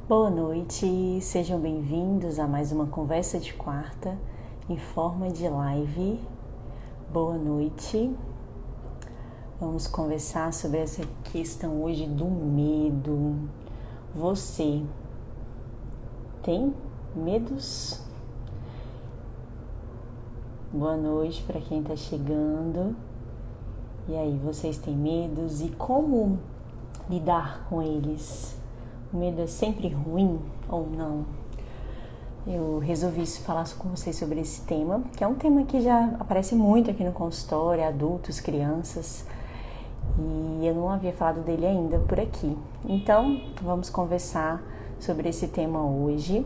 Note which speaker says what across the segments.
Speaker 1: Boa noite, sejam bem-vindos a mais uma conversa de quarta em forma de live. Boa noite. Vamos conversar sobre essa questão hoje do medo. Você tem medos? Boa noite para quem está chegando. E aí, vocês têm medos e como lidar com eles? O medo é sempre ruim ou não? Eu resolvi falar com vocês sobre esse tema, que é um tema que já aparece muito aqui no consultório, adultos, crianças, e eu não havia falado dele ainda por aqui. Então, vamos conversar sobre esse tema hoje.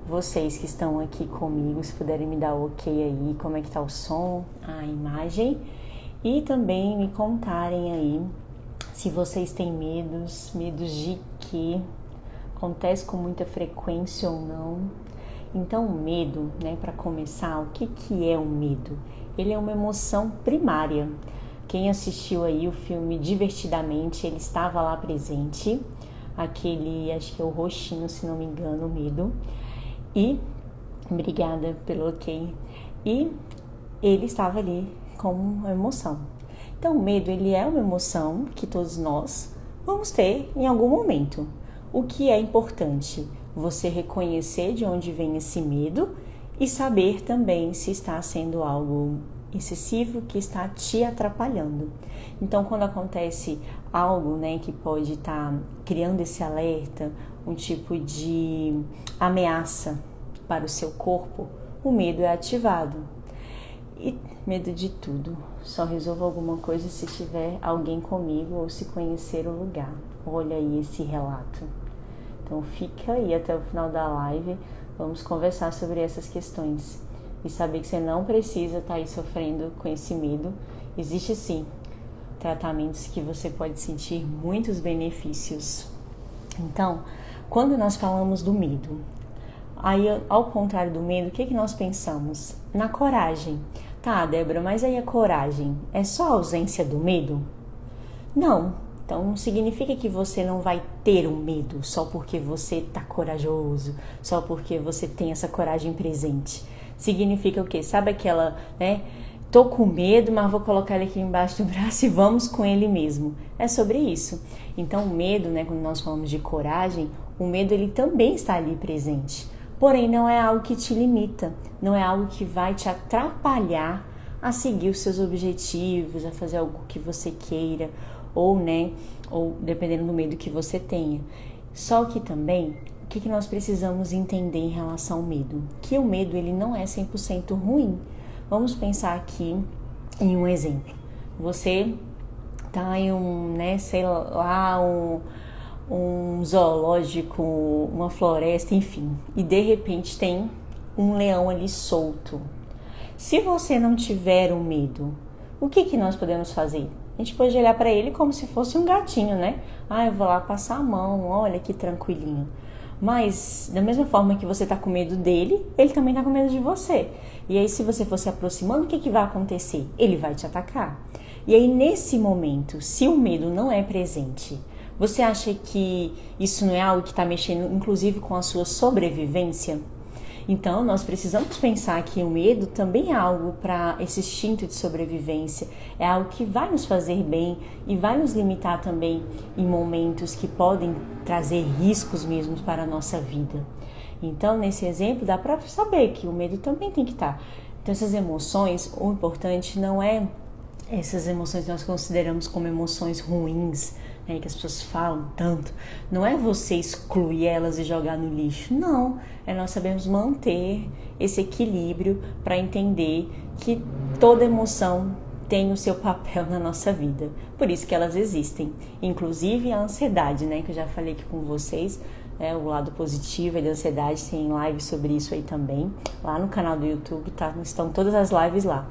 Speaker 1: Vocês que estão aqui comigo, se puderem me dar o ok aí, como é que tá o som, a imagem, e também me contarem aí se vocês têm medos de que acontece com muita frequência ou não. Então, o medo, para começar, o que é o medo? Ele é uma emoção primária. Quem assistiu aí o filme Divertidamente, ele estava lá presente. Aquele, acho que é o roxinho, se não me engano, o medo. E, obrigada pelo ok. E ele estava ali como uma emoção. Então, o medo, ele é uma emoção que todos nós vamos ter em algum momento. O que é importante? Você reconhecer de onde vem esse medo e saber também se está sendo algo excessivo que está te atrapalhando. Então, quando acontece algo, que pode estar criando esse alerta, um tipo de ameaça para o seu corpo, o medo é ativado. E medo de tudo. Só resolva alguma coisa se tiver alguém comigo ou se conhecer o lugar. Olha aí esse relato. Então fica aí até o final da live. Vamos conversar sobre essas questões. E saber que você não precisa estar aí sofrendo com esse medo. Existe sim tratamentos que você pode sentir muitos benefícios. Então, quando nós falamos do medo, aí ao contrário do medo, o que nós pensamos? Na coragem. Tá, Débora, mas aí a coragem é só a ausência do medo? Não. Então não significa que você não vai ter um medo só porque você tá corajoso, só porque você tem essa coragem presente. Significa o quê? Sabe aquela, tô com medo, mas vou colocar ele aqui embaixo do braço e vamos com ele mesmo. É sobre isso. Então o medo, quando nós falamos de coragem, o medo ele também está ali presente. Porém, não é algo que te limita, não é algo que vai te atrapalhar a seguir os seus objetivos, a fazer algo que você queira, ou dependendo do medo que você tenha. Só que também, o que nós precisamos entender em relação ao medo? Que o medo ele não é 100% ruim. Vamos pensar aqui em um exemplo. Você tá em um zoológico, uma floresta, enfim, e de repente tem um leão ali solto. Se você não tiver um medo, o que nós podemos fazer? A gente pode olhar para ele como se fosse um gatinho, eu vou lá passar a mão, olha que tranquilinho. Mas, da mesma forma que você tá com medo dele, ele também tá com medo de você. E aí, se você for se aproximando, o que vai acontecer? Ele vai te atacar. E aí, nesse momento, se o medo não é presente, você acha que isso não é algo que está mexendo, inclusive, com a sua sobrevivência? Então, nós precisamos pensar que o medo também é algo para esse instinto de sobrevivência, é algo que vai nos fazer bem e vai nos limitar também em momentos que podem trazer riscos mesmo para a nossa vida. Então, nesse exemplo, dá para saber que o medo também tem que estar. Então, essas emoções, o importante não é essas emoções que nós consideramos como emoções ruins, que as pessoas falam tanto, não é você excluir elas e jogar no lixo, não, é nós sabemos manter esse equilíbrio para entender que toda emoção tem o seu papel na nossa vida, por isso que elas existem, inclusive a ansiedade, que eu já falei aqui com vocês, o lado positivo da ansiedade, tem live sobre isso aí também, lá no canal do YouTube, estão todas as lives lá.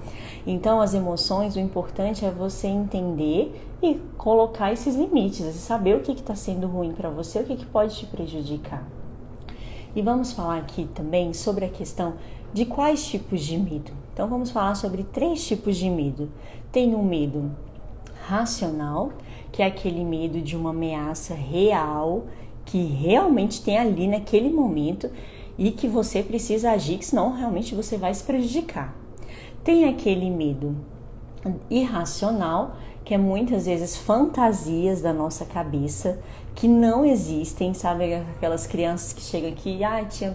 Speaker 1: Então, as emoções, o importante é você entender e colocar esses limites, saber o que está sendo ruim para você, o que pode te prejudicar. E vamos falar aqui também sobre a questão de quais tipos de medo. Então, vamos falar sobre 3 tipos de medo. Tem o medo racional, que é aquele medo de uma ameaça real, que realmente tem ali naquele momento e que você precisa agir, que senão realmente você vai se prejudicar. Tem aquele medo irracional, que é muitas vezes fantasias da nossa cabeça, que não existem, sabe? Aquelas crianças que chegam aqui,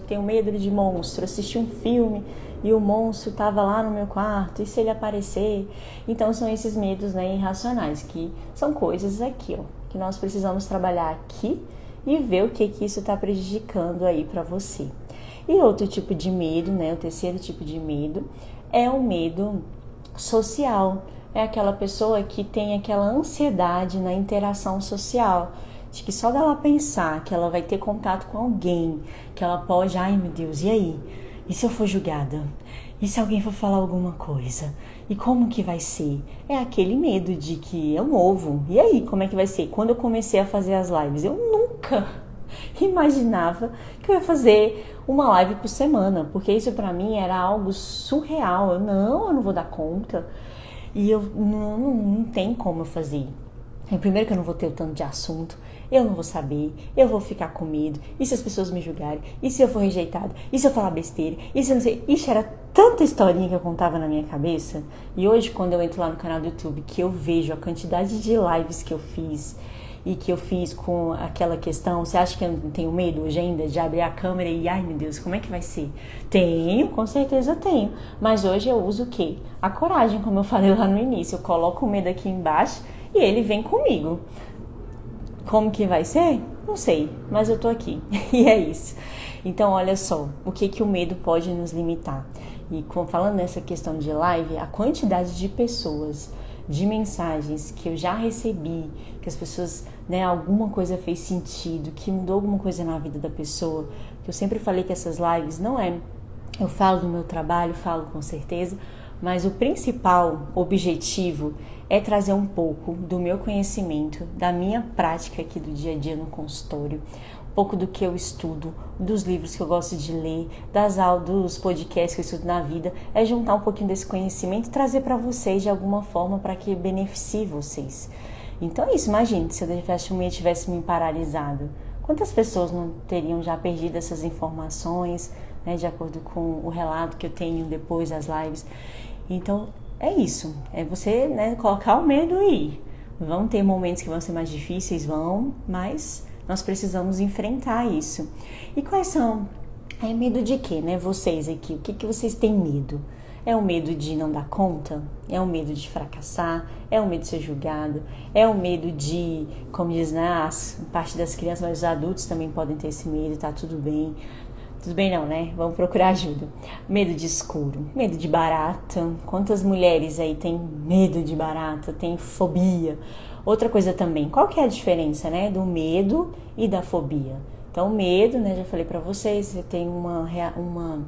Speaker 1: tenho medo de monstro, assisti um filme e o monstro estava lá no meu quarto, e se ele aparecer? Então são esses medos, né, irracionais, que são coisas aqui, ó, que nós precisamos trabalhar aqui e ver o que isso está prejudicando aí para você. E outro tipo de medo, né, o terceiro tipo de medo, é o medo social. É aquela pessoa que tem aquela ansiedade na interação social, de que só dela pensar que ela vai ter contato com alguém, que ela pode, ai meu Deus, e aí? E se eu for julgada? E se alguém for falar alguma coisa? E como que vai ser? É aquele medo de que é novo. E aí, como é que vai ser? Quando eu comecei a fazer as lives, eu nunca imaginava que eu ia fazer uma live por semana, porque isso pra mim era algo surreal. Eu não vou dar conta. E eu não tem como eu fazer. Primeiro que eu não vou ter o tanto de assunto, eu não vou saber, eu vou ficar com medo, e se as pessoas me julgarem, e se eu for rejeitada, e se eu falar besteira, e se eu não sei... Ixi, era tanta historinha que eu contava na minha cabeça. E hoje, quando eu entro lá no canal do YouTube, que eu vejo a quantidade de lives que eu fiz, e que eu fiz com aquela questão, você acha que eu não tenho medo hoje ainda de abrir a câmera e, ai meu Deus, como é que vai ser? Tenho, com certeza tenho, mas hoje eu uso o quê? A coragem, como eu falei lá no início, eu coloco o medo aqui embaixo e ele vem comigo. Como que vai ser? Não sei, mas eu tô aqui e é isso. Então olha só, o que o medo pode nos limitar. E falando nessa questão de live, a quantidade de pessoas, de mensagens que eu já recebi, que as pessoas, né, alguma coisa fez sentido, que mudou alguma coisa na vida da pessoa, que eu sempre falei que essas lives não é, eu falo do meu trabalho, falo com certeza, mas o principal objetivo é trazer um pouco do meu conhecimento, da minha prática aqui do dia a dia no consultório, um pouco do que eu estudo, dos livros que eu gosto de ler, das aulas, dos podcasts que eu estudo na vida, é juntar um pouquinho desse conhecimento e trazer para vocês de alguma forma para que beneficie vocês. Então é isso, imagine se eu definitivamente tivesse me paralisado. Quantas pessoas não teriam já perdido essas informações, né, de acordo com o relato que eu tenho depois das lives. Então é isso, é você, né, colocar o medo e ir. Vão ter momentos que vão ser mais difíceis, mas nós precisamos enfrentar isso. E quais são? É medo de quê, né? Vocês aqui, o que vocês têm medo? É o medo de não dar conta? É o medo de fracassar? É o medo de ser julgado? É o medo de, como diz, né, parte das crianças, mas os adultos também podem ter esse medo, tá tudo bem. Tudo bem não, né? Vamos procurar ajuda. Medo de escuro, medo de barata. Quantas mulheres aí têm medo de barata, têm fobia? Outra coisa também, qual que é a diferença, né, do medo e da fobia? Então, medo, né, já falei pra vocês, você tem uma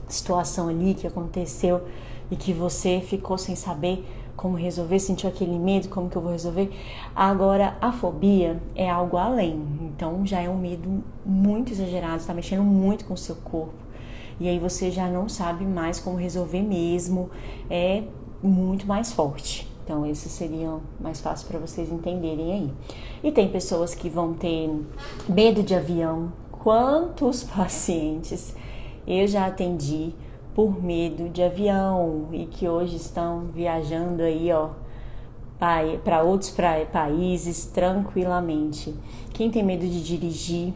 Speaker 1: situação ali que aconteceu e que você ficou sem saber como resolver, sentiu aquele medo, como que eu vou resolver? Agora, a fobia é algo além, então já é um medo muito exagerado, está mexendo muito com o seu corpo, e aí você já não sabe mais como resolver mesmo, é muito mais forte. Então, esses seriam mais fáceis para vocês entenderem aí. E tem pessoas que vão ter medo de avião. Quantos pacientes eu já atendi por medo de avião e que hoje estão viajando aí, ó, para outros países tranquilamente. Quem tem medo de dirigir,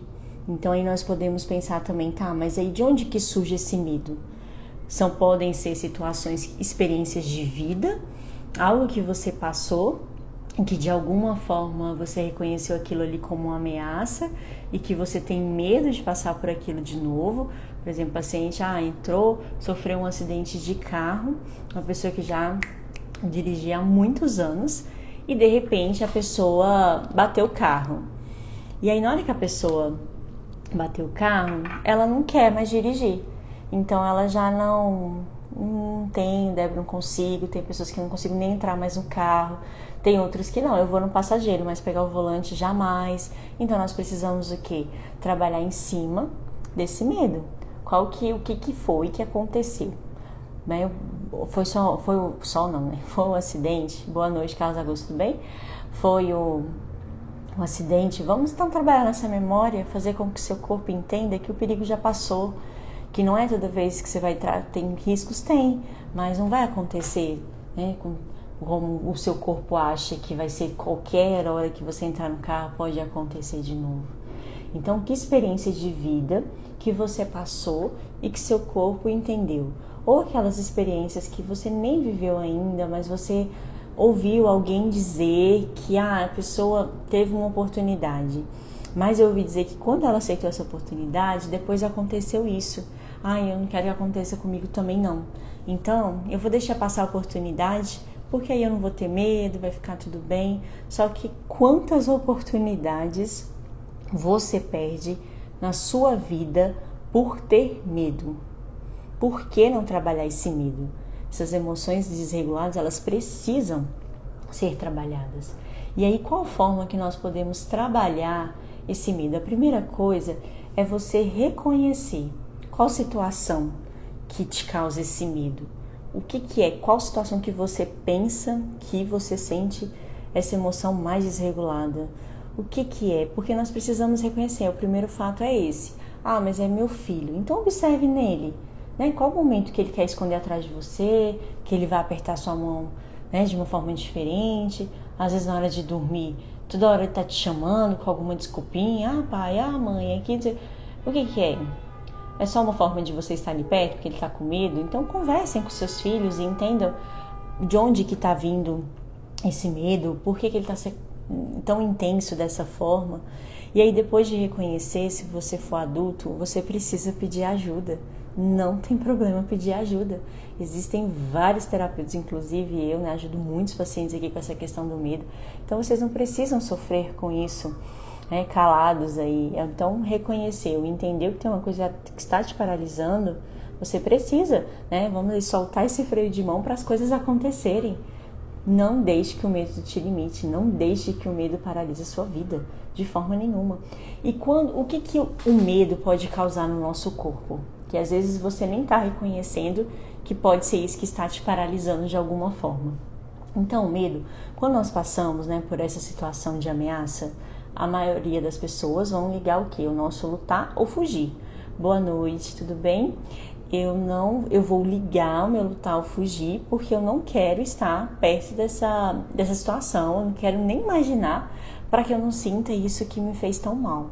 Speaker 1: então aí nós podemos pensar também, tá, mas aí de onde que surge esse medo? Podem ser situações, experiências de vida, algo que você passou, que de alguma forma você reconheceu aquilo ali como uma ameaça e que você tem medo de passar por aquilo de novo. Por exemplo, o paciente entrou, sofreu um acidente de carro, uma pessoa que já dirigia há muitos anos e de repente a pessoa bateu o carro. E aí na hora que a pessoa bateu o carro, ela não quer mais dirigir. Então ela já não tem, Débora, não consigo, tem pessoas que não consigo nem entrar mais no carro, tem outros que não, eu vou no passageiro, mas pegar o volante jamais. Então nós precisamos o quê? Trabalhar em cima desse medo. O que foi que aconteceu? Foi um acidente. Boa noite, Carlos Augusto, tudo bem? Foi um acidente, vamos então trabalhar nessa memória, fazer com que seu corpo entenda que o perigo já passou, que não é toda vez que você vai tem riscos, tem, mas não vai acontecer, né, como o seu corpo acha que vai ser qualquer hora que você entrar no carro, pode acontecer de novo. Então, que experiência de vida que você passou e que seu corpo entendeu? Ou aquelas experiências que você nem viveu ainda, mas você ouviu alguém dizer que a pessoa teve uma oportunidade. Mas eu ouvi dizer que quando ela aceitou essa oportunidade, depois aconteceu isso. Eu não quero que aconteça comigo também não. Então, eu vou deixar passar a oportunidade, porque aí eu não vou ter medo, vai ficar tudo bem. Só que quantas oportunidades você perde na sua vida por ter medo? Por que não trabalhar esse medo? Essas emoções desreguladas, elas precisam ser trabalhadas. E aí, qual forma que nós podemos trabalhar esse medo? A primeira coisa é você reconhecer qual situação que te causa esse medo. O que é? Qual situação que você pensa que você sente essa emoção mais desregulada? O que é? Porque nós precisamos reconhecer. O primeiro fato é esse. Mas é meu filho. Então observe nele. Né? Qual o momento que ele quer esconder atrás de você, que ele vai apertar sua mão, né, de uma forma diferente, às vezes na hora de dormir, toda hora ele tá te chamando com alguma desculpinha, pai, mãe, aqui, o que é? É só uma forma de você estar ali perto, porque ele tá com medo? Então conversem com seus filhos e entendam de onde que tá vindo esse medo, por que ele tá tão intenso dessa forma. E aí, depois de reconhecer, se você for adulto, você precisa pedir ajuda. Não tem problema pedir ajuda. Existem vários terapeutas, inclusive eu, né, ajudo muitos pacientes aqui com essa questão do medo. Então, vocês não precisam sofrer com isso, né, calados aí. Então, reconheceu, entendeu que tem uma coisa que está te paralisando, você precisa, né, vamos soltar esse freio de mão para as coisas acontecerem. Não deixe que o medo te limite, não deixe que o medo paralise a sua vida, de forma nenhuma. E o que o medo pode causar no nosso corpo? Que às vezes você nem está reconhecendo que pode ser isso que está te paralisando de alguma forma. Então, o medo, quando nós passamos, né, por essa situação de ameaça, a maioria das pessoas vão ligar o quê? O nosso lutar ou fugir. Boa noite, tudo bem? Eu vou ligar o meu lutar ou fugir porque eu não quero estar perto dessa situação, eu não quero nem imaginar para que eu não sinta isso que me fez tão mal.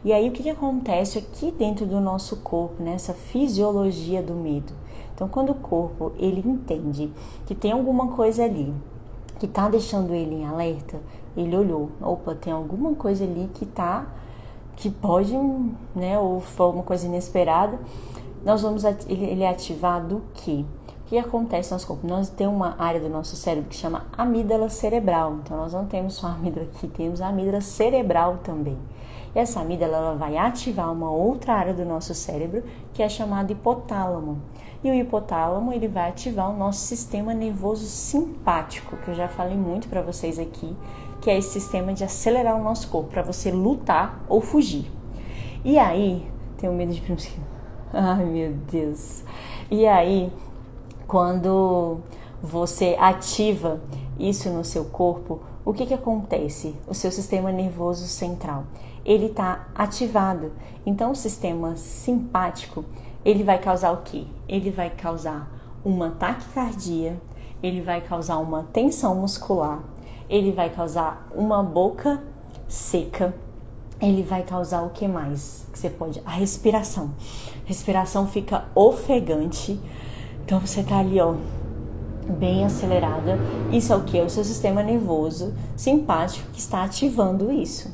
Speaker 1: E aí o que acontece aqui dentro do nosso corpo, nessa fisiologia do medo? Então, quando o corpo ele entende que tem alguma coisa ali que está deixando ele em alerta, ele olhou, opa, tem alguma coisa ali que pode, né, ou for uma coisa inesperada, ele é ativado que o que acontece no nosso corpo? Nós temos uma área do nosso cérebro que chama amígdala cerebral. Então, nós não temos só a amígdala aqui, temos a amígdala cerebral também. E essa amígdala ela vai ativar uma outra área do nosso cérebro que é chamada hipotálamo. E o hipotálamo ele vai ativar o nosso sistema nervoso simpático, que eu já falei muito para vocês aqui, que é esse sistema de acelerar o nosso corpo para você lutar ou fugir. E aí, tenho medo de pronunciar. Ai, meu Deus. E aí, quando você ativa isso no seu corpo, o que acontece? O seu sistema nervoso central, ele está ativado. Então, o sistema simpático, ele vai causar o quê? Ele vai causar uma taquicardia, ele vai causar uma tensão muscular, ele vai causar uma boca seca, ele vai causar o que mais? Que você pode? A respiração. A respiração fica ofegante. Então você tá ali, ó, bem acelerada. Isso é o que? O seu sistema nervoso simpático que está ativando isso.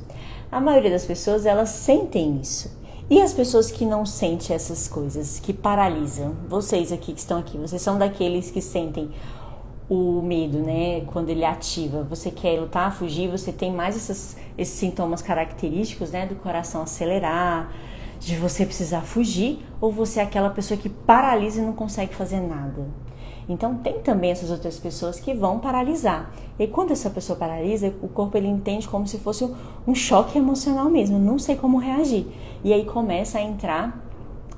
Speaker 1: A maioria das pessoas, elas sentem isso. E as pessoas que não sentem essas coisas, que paralisam? Vocês aqui que estão aqui, vocês são daqueles que sentem o medo, né? Quando ele ativa, você quer lutar, fugir, você tem mais esses sintomas característicos, né? Do coração acelerar, de você precisar fugir, ou você é aquela pessoa que paralisa e não consegue fazer nada. Então tem também essas outras pessoas que vão paralisar. E quando essa pessoa paralisa, o corpo ele entende como se fosse um choque emocional mesmo, não sei como reagir. E aí começa a entrar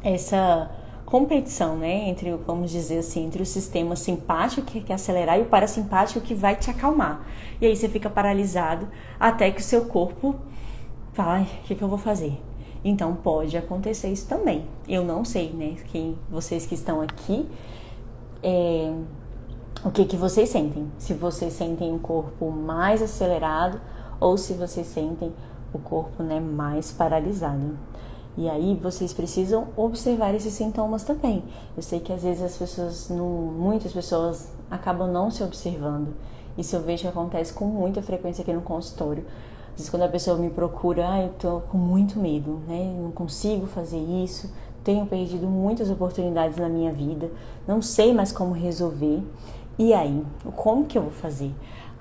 Speaker 1: essa competição, né, entre, vamos dizer assim, entre o sistema simpático que quer acelerar e o parasimpático que vai te acalmar. E aí você fica paralisado até que o seu corpo fala, o que eu vou fazer? Então pode acontecer isso também. Eu não sei, né, vocês que estão aqui, o que vocês sentem. Se vocês sentem um corpo mais acelerado ou se vocês sentem o corpo, né, mais paralisado. E aí vocês precisam observar esses sintomas também. Eu sei que às vezes muitas pessoas acabam não se observando. Isso eu vejo que acontece com muita frequência aqui no consultório. Às vezes quando a pessoa me procura, eu tô com muito medo, né? Não consigo fazer isso, tenho perdido muitas oportunidades na minha vida, não sei mais como resolver. E aí, como que eu vou fazer?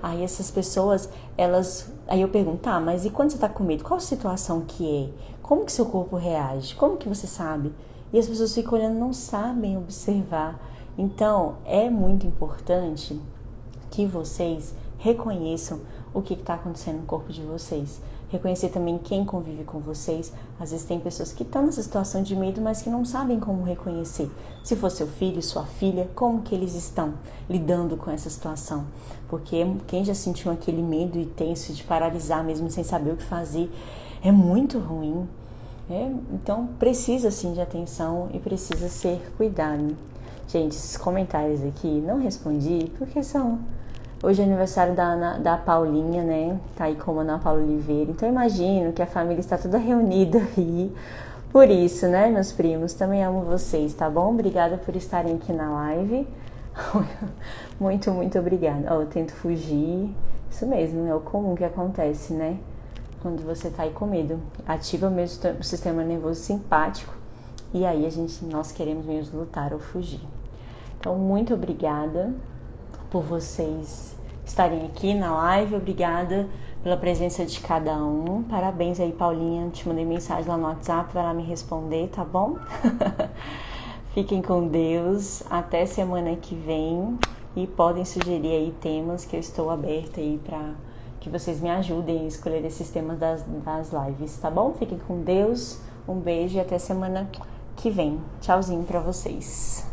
Speaker 1: Aí essas pessoas, aí eu pergunto, mas e quando você tá com medo, qual situação que é? Como que seu corpo reage? Como que você sabe? E as pessoas ficam olhando, não sabem observar. Então, é muito importante que vocês reconheçam o que está acontecendo no corpo de vocês. Reconhecer também quem convive com vocês. Às vezes tem pessoas que estão nessa situação de medo, mas que não sabem como reconhecer. Se for seu filho, sua filha, como que eles estão lidando com essa situação? Porque quem já sentiu aquele medo intenso de paralisar mesmo sem saber o que fazer, é muito ruim. Então precisa sim de atenção e precisa ser cuidado. Gente, esses comentários aqui não respondi porque hoje é aniversário da Paulinha, né? Tá aí como Ana Paula Oliveira. Então imagino que a família está toda reunida aí. Por isso, né, meus primos? Também amo vocês, tá bom? Obrigada por estarem aqui na live. Muito, muito obrigada. Eu tento fugir. Isso mesmo, é o comum que acontece, né? Quando você tá aí com medo. Ativa mesmo o sistema nervoso simpático. E aí nós queremos mesmo lutar ou fugir. Então, muito obrigada por vocês estarem aqui na live, obrigada pela presença de cada um, parabéns aí, Paulinha, te mandei mensagem lá no WhatsApp para ela me responder, tá bom? Fiquem com Deus, até semana que vem e podem sugerir aí temas que eu estou aberta aí para que vocês me ajudem a escolher esses temas das lives, tá bom? Fiquem com Deus, um beijo e até semana que vem. Tchauzinho para vocês.